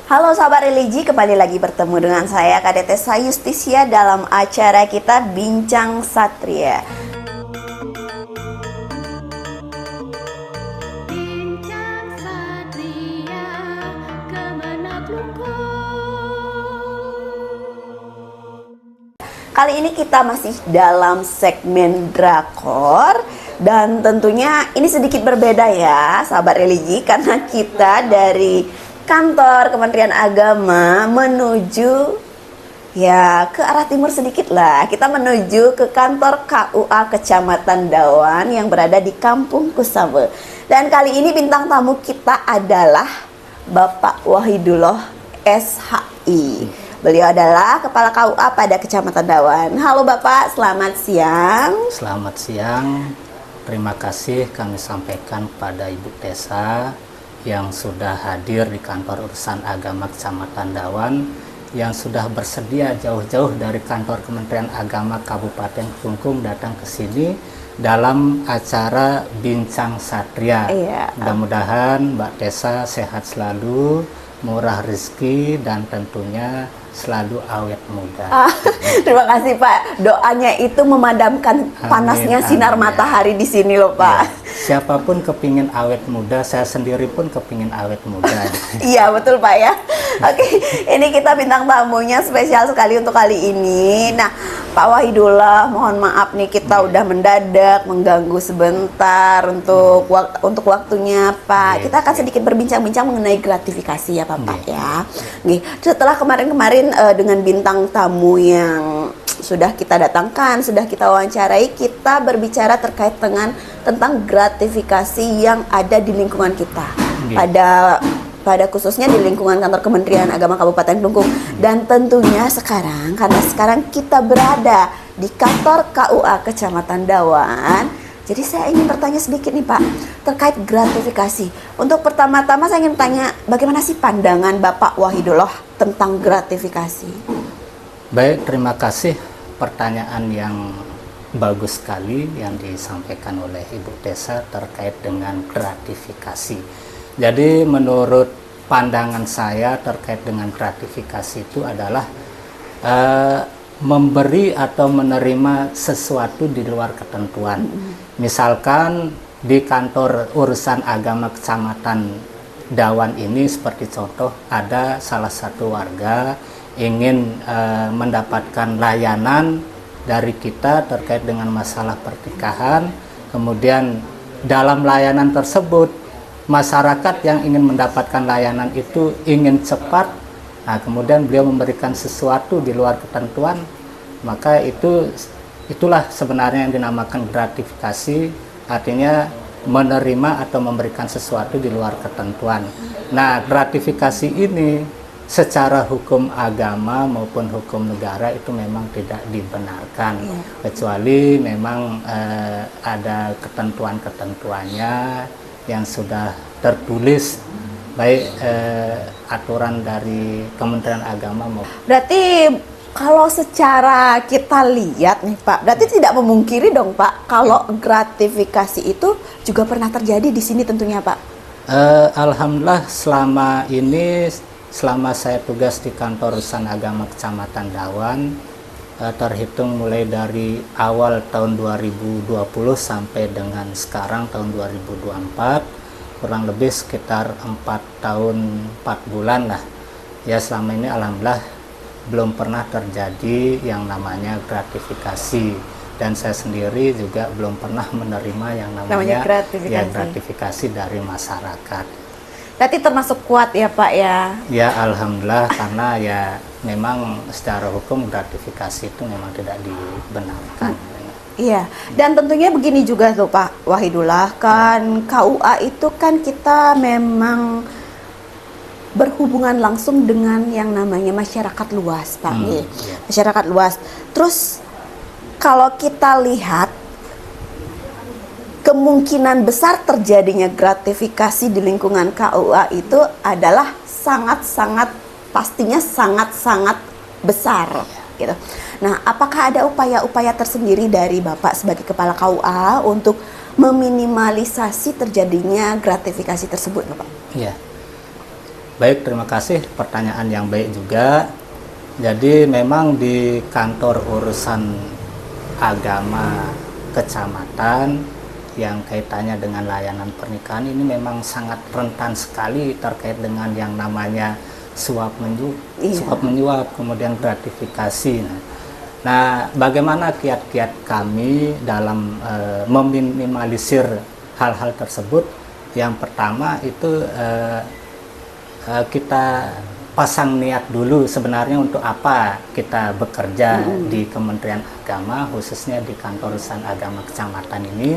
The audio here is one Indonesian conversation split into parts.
Halo sahabat religi, kembali lagi bertemu dengan saya KDT Sayustisia dalam acara kita Bincang Satria. Bincang Satria, kemana Kali ini kita masih dalam segmen drakor. Dan tentunya ini sedikit berbeda ya sahabat religi, karena kita dari kantor Kementerian Agama menuju ya ke arah timur sedikit lah. Kita menuju ke kantor KUA Kecamatan Dawan yang berada di Kampung Kusabe. Dan kali ini bintang tamu kita adalah Bapak Wahidullah SHI. Beliau adalah Kepala KUA pada Kecamatan Dawan. Halo Bapak, selamat siang. Selamat siang. Terima kasih kami sampaikan pada Ibu Tessa yang sudah hadir di kantor urusan agama Kecamatan Dawan, yang sudah bersedia jauh-jauh dari kantor Kementerian Agama Kabupaten Klungkung datang ke sini dalam acara Bincang Satria. Iya. Mudah-mudahan Mbak Tessa sehat selalu, murah rezeki, dan tentunya selalu awet muda. Terima kasih Pak. Doanya itu memadamkan panasnya sinar matahari di sini loh Pak. Ya. Siapapun kepingin awet muda, saya sendiri pun kepingin awet muda. Iya betul Pak ya. Oke, ini kita bintang tamunya spesial sekali untuk kali ini. Nah, Pak Wahidullah, mohon maaf nih kita udah mendadak mengganggu sebentar untuk waktunya Pak. Kita akan sedikit berbincang-bincang mengenai gratifikasi ya Pak ya. Nih, setelah kemarin-kemarin dengan bintang tamu yang sudah kita datangkan, sudah kita wawancarai, kita berbicara terkait dengan tentang gratifikasi yang ada di lingkungan kita. Pada khususnya di lingkungan kantor Kementerian Agama Kabupaten Klungkung. Dan tentunya sekarang, karena sekarang kita berada di kantor KUA Kecamatan Dawan, jadi saya ingin bertanya sedikit nih Pak, terkait gratifikasi. Untuk pertama-tama saya ingin tanya, bagaimana sih pandangan Bapak Wahidullah tentang gratifikasi? Baik, terima kasih. Pertanyaan yang bagus sekali yang disampaikan oleh Ibu Tessa terkait dengan gratifikasi. Jadi menurut pandangan saya terkait dengan gratifikasi itu adalah memberi atau menerima sesuatu di luar ketentuan. Misalkan di kantor urusan agama Kecamatan Dawan ini, seperti contoh, ada salah satu warga ingin mendapatkan layanan dari kita terkait dengan masalah pernikahan. Kemudian dalam layanan tersebut masyarakat yang ingin mendapatkan layanan itu ingin cepat. Nah, kemudian beliau memberikan sesuatu di luar ketentuan, maka itulah sebenarnya yang dinamakan gratifikasi, artinya menerima atau memberikan sesuatu di luar ketentuan. Nah, gratifikasi ini secara hukum agama maupun hukum negara itu memang tidak dibenarkan, kecuali memang ada ketentuan-ketentuannya yang sudah tertulis, baik aturan dari Kementerian Agama maupun. Berarti kalau secara kita lihat nih Pak, berarti tidak memungkiri dong Pak kalau gratifikasi itu juga pernah terjadi di sini tentunya Pak. Alhamdulillah selama saya tugas di kantor urusan agama Kecamatan Dawan, terhitung mulai dari awal tahun 2020 sampai dengan sekarang tahun 2024, kurang lebih sekitar 4 tahun 4 bulan lah ya, selama ini alhamdulillah belum pernah terjadi yang namanya gratifikasi, dan saya sendiri juga belum pernah menerima yang namanya gratifikasi dari masyarakat. Berarti termasuk kuat ya Pak ya? Ya alhamdulillah, karena ya memang secara hukum gratifikasi itu memang tidak dibenarkan. Iya, dan tentunya begini juga tuh Pak Wahidullah, kan KUA itu kan kita memang berhubungan langsung dengan yang namanya masyarakat luas Pak. Masyarakat luas. Terus kalau kita lihat kemungkinan besar terjadinya gratifikasi di lingkungan KUA itu adalah pastinya sangat besar gitu. Nah, apakah ada upaya-upaya tersendiri dari Bapak sebagai Kepala KUA untuk meminimalisasi terjadinya gratifikasi tersebut, Bapak? Iya. Baik, terima kasih, pertanyaan yang baik juga. Jadi memang di kantor urusan agama kecamatan yang kaitannya dengan layanan pernikahan ini memang sangat rentan sekali terkait dengan yang namanya suap menyuap, kemudian gratifikasi. Nah, bagaimana kiat-kiat kami dalam meminimalisir hal-hal tersebut? Yang pertama itu kita pasang niat dulu sebenarnya untuk apa kita bekerja di Kementerian Agama, khususnya di kantor urusan agama kecamatan ini.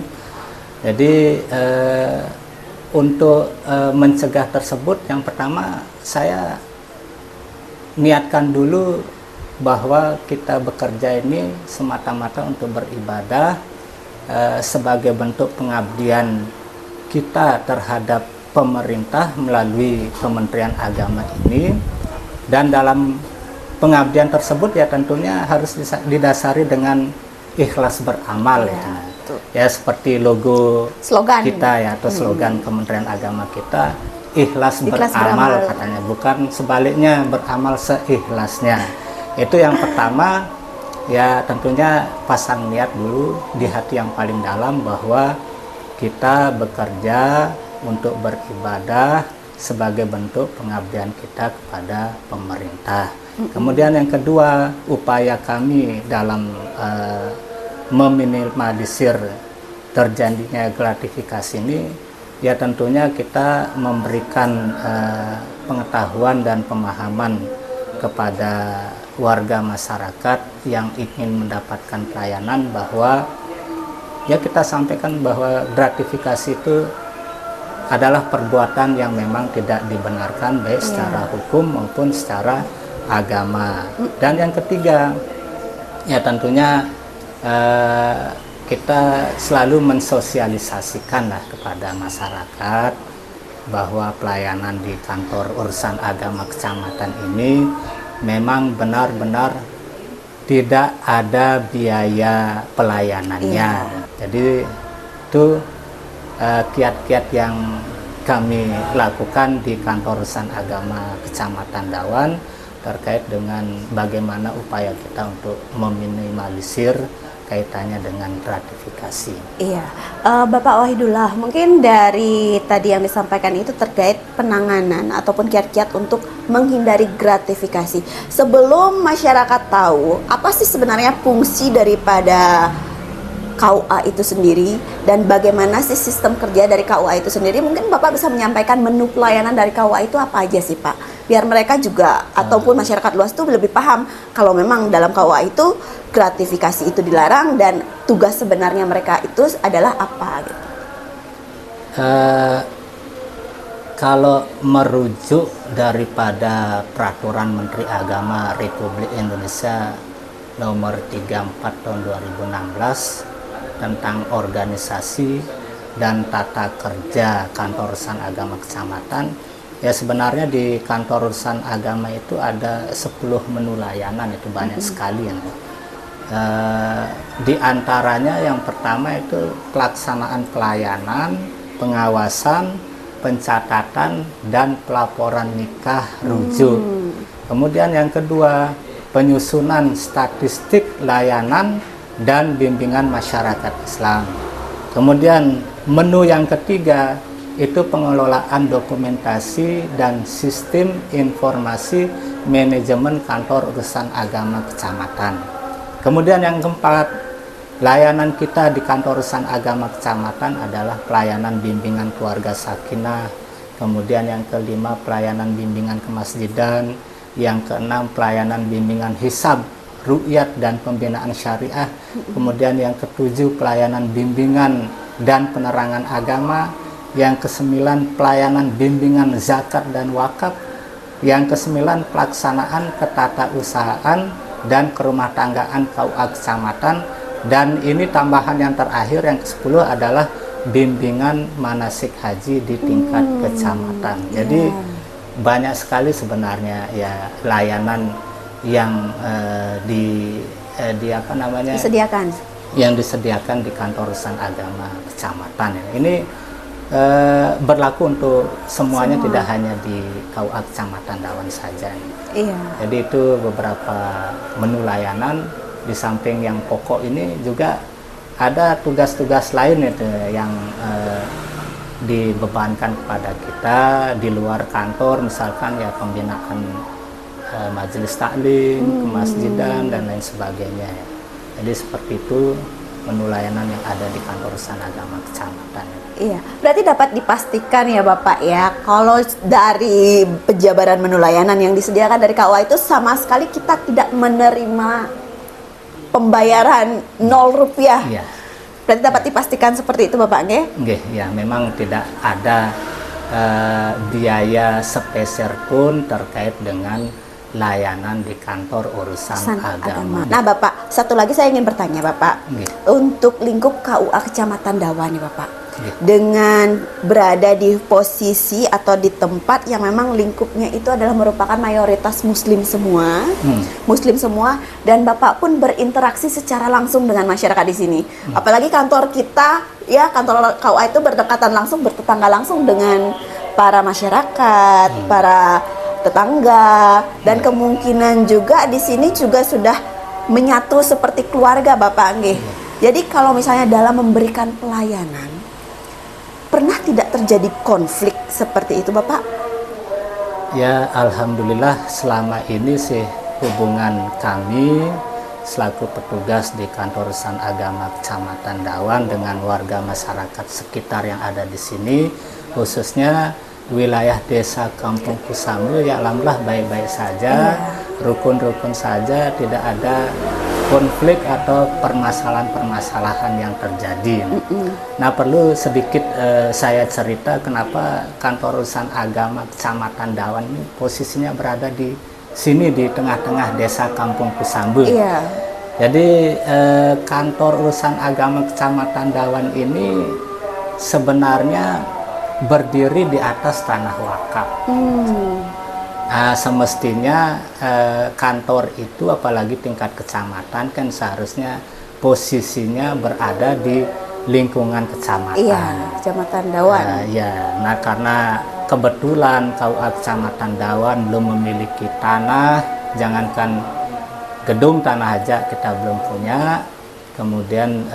Jadi untuk mencegah tersebut, yang pertama saya niatkan dulu bahwa kita bekerja ini semata-mata untuk beribadah sebagai bentuk pengabdian kita terhadap pemerintah melalui Kementerian Agama ini, dan dalam pengabdian tersebut ya tentunya harus didasari dengan ikhlas beramal ya seperti logo Slogan kita ya, atau slogan Kementerian Agama kita, ikhlas beramal katanya, bukan sebaliknya, beramal seikhlasnya. Itu yang pertama ya, tentunya pasang niat dulu di hati yang paling dalam bahwa kita bekerja untuk beribadah sebagai bentuk pengabdian kita kepada pemerintah. Kemudian yang kedua, upaya kami dalam meminimalisir terjadinya gratifikasi ini, ya tentunya kita memberikan pengetahuan dan pemahaman kepada warga masyarakat yang ingin mendapatkan pelayanan bahwa ya kita sampaikan bahwa gratifikasi itu adalah perbuatan yang memang tidak dibenarkan baik secara hukum maupun secara agama. Dan yang ketiga, ya tentunya kita selalu mensosialisasikan kepada masyarakat bahwa pelayanan di kantor urusan agama kecamatan ini memang benar-benar tidak ada biaya pelayanannya. Jadi itu kiat-kiat yang kami lakukan di kantor urusan agama kecamatan Dawan terkait dengan bagaimana upaya kita untuk meminimalisir kaitannya dengan gratifikasi. Iya, Bapak Wahidullah, mungkin dari tadi yang disampaikan itu terkait penanganan ataupun kiat-kiat untuk menghindari gratifikasi. Sebelum masyarakat tahu apa sih sebenarnya fungsi daripada KUA itu sendiri dan bagaimana sih sistem kerja dari KUA itu sendiri, mungkin Bapak bisa menyampaikan menu pelayanan dari KUA itu apa aja sih Pak? Biar mereka juga ataupun masyarakat luas itu lebih paham kalau memang dalam KUA itu gratifikasi itu dilarang dan tugas sebenarnya mereka itu adalah apa gitu. Kalau merujuk daripada Peraturan Menteri Agama Republik Indonesia nomor 34 tahun 2016 tentang organisasi dan tata kerja kantor urusan agama kecamatan, ya sebenarnya di kantor urusan agama itu ada 10 menu layanan, itu banyak sekali ya. Di antaranya yang pertama itu pelaksanaan pelayanan, pengawasan, pencatatan, dan pelaporan nikah rujuk. Kemudian yang kedua, penyusunan statistik layanan dan bimbingan masyarakat Islam. Kemudian menu yang ketiga itu pengelolaan dokumentasi dan sistem informasi manajemen kantor urusan agama kecamatan. Kemudian yang keempat, layanan kita di kantor urusan agama kecamatan adalah pelayanan bimbingan keluarga sakinah. Kemudian yang kelima, pelayanan bimbingan kemasjidan. Yang keenam, pelayanan bimbingan hisab, ru'yat dan pembinaan syariah. Kemudian yang ketujuh, pelayanan bimbingan dan penerangan agama. Yang kesembilan, pelayanan bimbingan zakat dan wakaf. Yang kesembilan, pelaksanaan ketatausahaan dan kerumah tanggaan KUA kecamatan. Dan ini tambahan yang terakhir, yang ke-10 adalah bimbingan manasik haji di tingkat kecamatan. Jadi banyak sekali sebenarnya ya layanan yang disediakan yang disediakan di kantor urusan agama kecamatan. Ini berlaku untuk semuanya, tidak hanya di KUA Kecamatan Dawan saja. Iya. Jadi itu beberapa menu layanan. Di samping yang pokok ini juga ada tugas-tugas lain itu yang dibebankan kepada kita di luar kantor, misalkan ya pembinaan majelis taklim, kemasjidan dan lain sebagainya. Jadi seperti itu menu layanan yang ada di kantor urusan agama kecamatan. Iya, berarti dapat dipastikan ya Bapak ya, kalau dari penjabaran menu layanan yang disediakan dari KUA itu sama sekali kita tidak menerima pembayaran 0 rupiah. Iya. Berarti dapat dipastikan seperti itu Bapak nggih? Nggih, ya memang tidak ada biaya sepeser pun terkait dengan layanan di kantor urusan agama. Nah Bapak, satu lagi saya ingin bertanya Bapak, Nggih. untuk lingkup KUA Kecamatan Dawan nih Bapak, Nggih. dengan berada di posisi atau di tempat yang memang lingkupnya itu adalah merupakan mayoritas Muslim semua, Muslim semua, dan Bapak pun berinteraksi secara langsung dengan masyarakat di sini. Apalagi kantor kita, ya kantor KUA itu berdekatan langsung, bertetangga langsung dengan para masyarakat, para tetangga, dan kemungkinan juga di sini juga sudah menyatu seperti keluarga Bapak nggih. Jadi kalau misalnya dalam memberikan pelayanan, pernah tidak terjadi konflik seperti itu Bapak? Ya, alhamdulillah selama ini sih hubungan kami selaku petugas di kantor urusan agama Kecamatan Dawan dengan warga masyarakat sekitar yang ada di sini, khususnya wilayah desa Kampung Kusambil, ya alhamdulillah baik-baik saja, rukun-rukun saja, tidak ada konflik atau permasalahan-permasalahan yang terjadi. Nah, perlu sedikit saya cerita kenapa kantor urusan agama Kecamatan Dawan ini posisinya berada di sini di tengah-tengah desa Kampung Kusambil. Iya. Jadi kantor urusan agama Kecamatan Dawan ini sebenarnya berdiri di atas tanah wakaf. Semestinya kantor itu apalagi tingkat kecamatan kan seharusnya posisinya berada di lingkungan kecamatan. Iya, Kecamatan Dawan. Nah karena kebetulan KUA Kecamatan Dawan belum memiliki tanah, jangankan gedung, tanah aja kita belum punya. Kemudian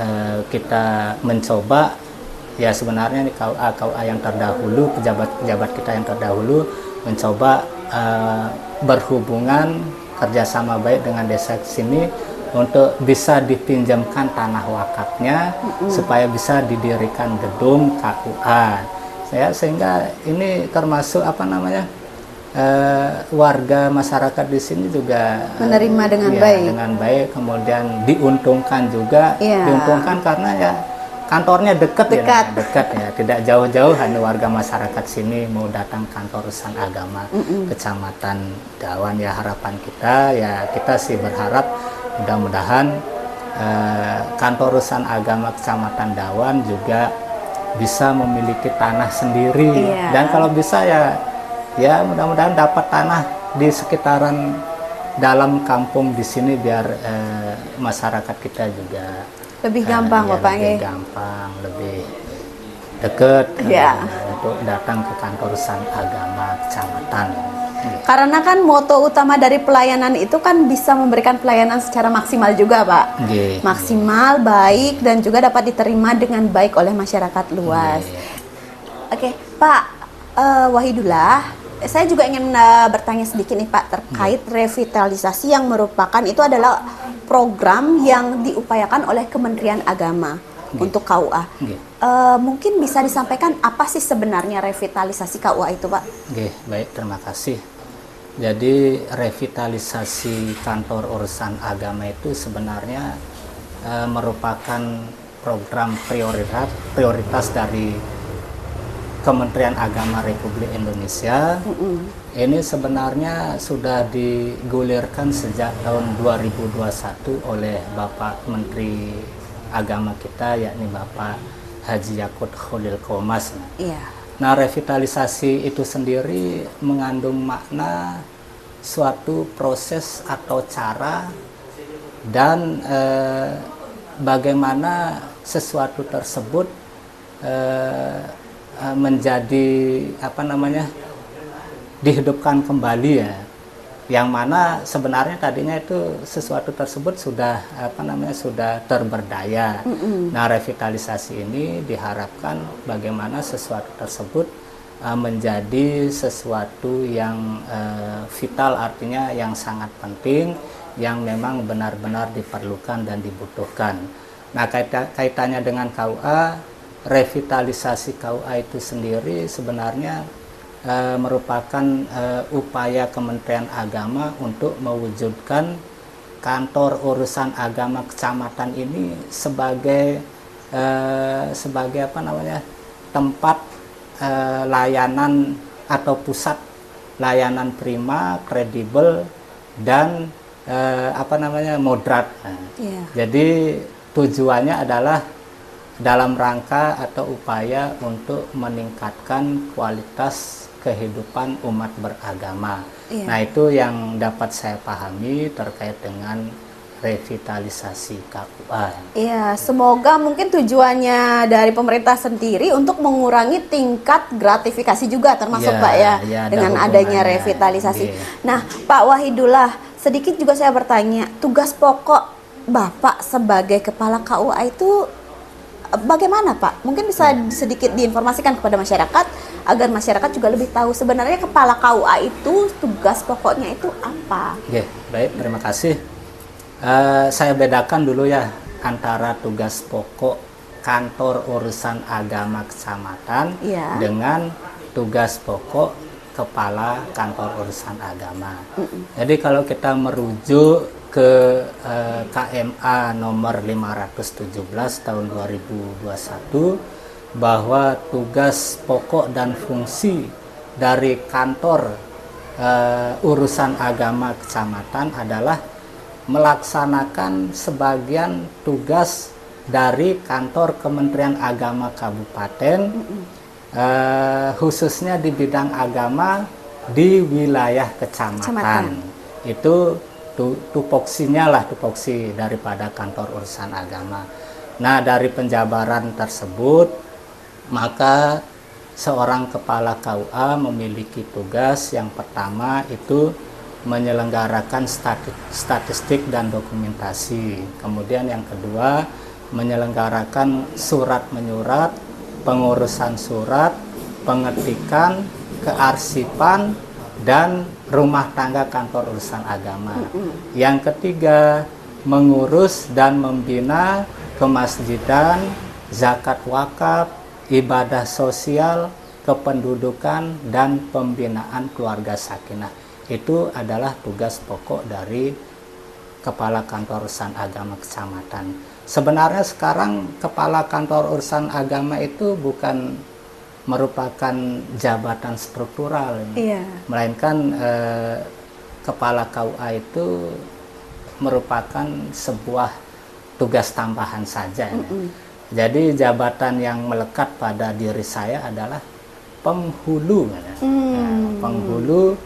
kita mencoba, ya sebenarnya di KUA yang terdahulu, pejabat-pejabat kita yang terdahulu mencoba berhubungan kerjasama baik dengan desa sini untuk bisa dipinjamkan tanah wakafnya supaya bisa didirikan gedung KUA. Sehingga ini termasuk warga masyarakat di sini juga menerima dengan baik. Dengan baik, kemudian diuntungkan juga, diuntungkan karena ya kantornya dekat ya, tidak jauh-jauh, hanya warga masyarakat sini mau datang kantor urusan agama Kecamatan Dawan. Ya harapan kita, ya kita sih berharap mudah-mudahan kantor urusan agama Kecamatan Dawan juga bisa memiliki tanah sendiri, dan kalau bisa ya mudah-mudahan dapat tanah di sekitaran dalam kampung di sini biar masyarakat kita juga lebih gampang Bapak lebih gampang, lebih dekat untuk datang ke kantor urusan agama kecamatan. Karena kan moto utama dari pelayanan itu kan bisa memberikan pelayanan secara maksimal juga Pak. Maksimal, baik, dan juga dapat diterima dengan baik oleh masyarakat luas. Oke, Pak Wahidullah, saya juga ingin bertanya sedikit nih Pak terkait revitalisasi yang merupakan itu adalah program yang diupayakan oleh Kementerian Agama untuk KUA. Mungkin bisa disampaikan apa sih sebenarnya revitalisasi KUA itu Pak? Baik, terima kasih. Jadi revitalisasi kantor urusan agama itu sebenarnya merupakan program prioritas dari Kementerian Agama Republik Indonesia. Ini sebenarnya sudah digulirkan sejak tahun 2021 oleh Bapak Menteri Agama kita, yakni Bapak Haji Yakut Khalil Qomas. Nah, revitalisasi itu sendiri mengandung makna suatu proses atau cara dan bagaimana sesuatu tersebut menjadi apa namanya, dihidupkan kembali ya, yang mana sebenarnya tadinya itu sesuatu tersebut sudah apa namanya, sudah terberdaya. Nah, revitalisasi ini diharapkan bagaimana sesuatu tersebut menjadi sesuatu yang vital, artinya yang sangat penting, yang memang benar-benar diperlukan dan dibutuhkan. Nah, kaitannya dengan KUA, revitalisasi KUA itu sendiri sebenarnya merupakan upaya Kementerian Agama untuk mewujudkan kantor urusan agama kecamatan ini sebagai apa namanya, tempat layanan atau pusat layanan prima, kredibel, dan apa namanya, moderat. Jadi tujuannya adalah dalam rangka atau upaya untuk meningkatkan kualitas kehidupan umat beragama. Nah, itu yang dapat saya pahami terkait dengan revitalisasi KUA. Iya, semoga mungkin tujuannya dari pemerintah sendiri untuk mengurangi tingkat gratifikasi juga termasuk Ya, Pak ya, ya, ada dengan adanya hubungannya. revitalisasi. Iya. Nah, Pak Wahidullah, sedikit juga saya bertanya, tugas pokok Bapak sebagai kepala KUA itu bagaimana Pak? Mungkin bisa sedikit diinformasikan kepada masyarakat agar masyarakat juga lebih tahu sebenarnya kepala KUA itu tugas pokoknya itu apa? Oke, baik, terima kasih. Saya bedakan dulu ya antara tugas pokok kantor urusan agama kecamatan Iya. dengan tugas pokok kepala kantor urusan agama. Jadi kalau kita merujuk ke KMA nomor 517 tahun 2021, bahwa tugas pokok dan fungsi dari kantor urusan agama kecamatan adalah melaksanakan sebagian tugas dari kantor Kementerian Agama Kabupaten, khususnya di bidang agama di wilayah kecamatan. Itu tupoksinya lah, tupoksi daripada kantor urusan agama. Nah, dari penjabaran tersebut, maka seorang kepala KUA memiliki tugas yang pertama itu menyelenggarakan statistik dan dokumentasi. Kemudian yang kedua, menyelenggarakan surat menyurat, pengurusan surat, pengetikan, kearsipan, dan rumah tangga kantor urusan agama. Yang ketiga, mengurus dan membina kemasjidan, zakat wakaf, ibadah sosial, kependudukan, dan pembinaan keluarga sakinah. Itu adalah tugas pokok dari kepala kantor urusan agama kecamatan. Sebenarnya sekarang kepala kantor urusan agama itu bukan merupakan jabatan struktural, melainkan kepala KUA itu merupakan sebuah tugas tambahan saja. Jadi jabatan yang melekat pada diri saya adalah penghulu, penghulu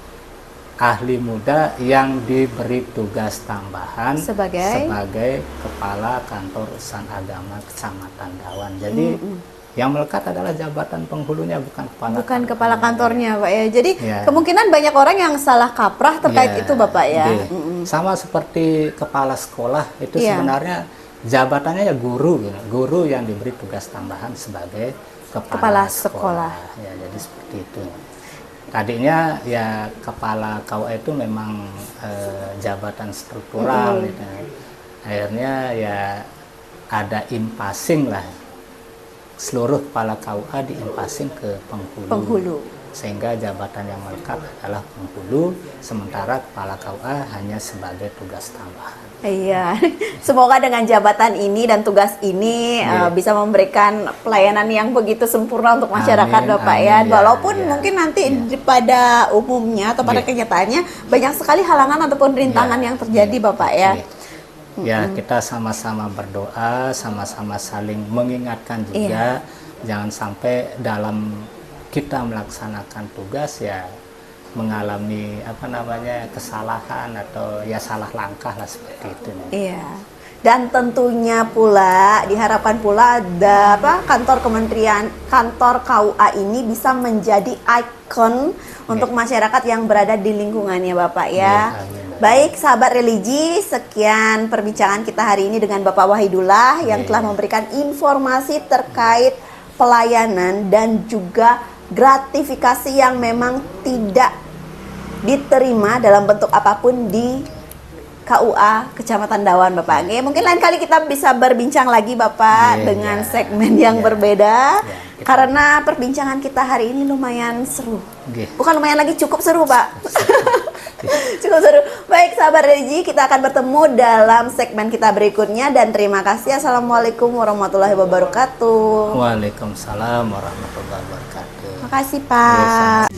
ahli muda yang diberi tugas tambahan sebagai kepala kantor urusan agama kecamatan Dawan. Jadi yang melekat adalah jabatan penghulunya, bukan kepala kantornya Pak ya. Jadi kemungkinan banyak orang yang salah kaprah terkait itu Bapak ya. Sama seperti kepala sekolah itu sebenarnya jabatannya ya guru, guru yang diberi tugas tambahan sebagai kepala sekolah. Ya, jadi seperti itu. Tadinya ya kepala KUA itu memang jabatan struktural, gitu. Akhirnya ya ada impasing lah, seluruh kepala KUA diimpasing ke penghulu. Sehingga jabatan yang melekat adalah penghulu, sementara kepala KUA hanya sebagai tugas tambahan. Iya, semoga dengan jabatan ini dan tugas ini bisa memberikan pelayanan yang begitu sempurna untuk masyarakat, Bapak ya. Walaupun mungkin nanti pada umumnya atau pada kenyataannya banyak sekali halangan ataupun rintangan yang terjadi, Bapak ya. Ya, kita sama-sama berdoa, sama-sama saling mengingatkan juga, jangan sampai dalam kita melaksanakan tugas ya mengalami kesalahan atau ya salah langkah lah, seperti itu. Iya. Dan tentunya pula diharapkan pula kantor kementerian, kantor KUA ini bisa menjadi ikon untuk masyarakat yang berada di lingkungannya Bapak ya. Amin. Baik sahabat religi, sekian perbincangan kita hari ini dengan Bapak Wahidullah yang telah memberikan informasi terkait pelayanan dan juga gratifikasi yang memang tidak diterima dalam bentuk apapun di KUA Kecamatan Dawan Bapak. Oke, mungkin lain kali kita bisa berbincang lagi Bapak dengan segmen yang berbeda karena perbincangan kita hari ini lumayan seru. Bukan lumayan lagi, cukup seru Pak. Cukup seru. Baik sahabat religi, kita akan bertemu dalam segmen kita berikutnya dan terima kasih. Assalamualaikum warahmatullahi wabarakatuh. Waalaikumsalam warahmatullahi wabarakatuh. Makasih Pak.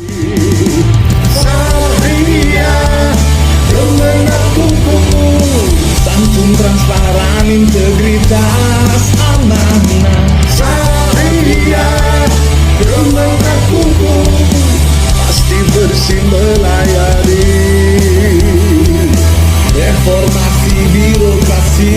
Santun, transparan, integritas, amanah, Satria, Kementerian Hukum, pasti bersih melayani. Reformasi birokrasi,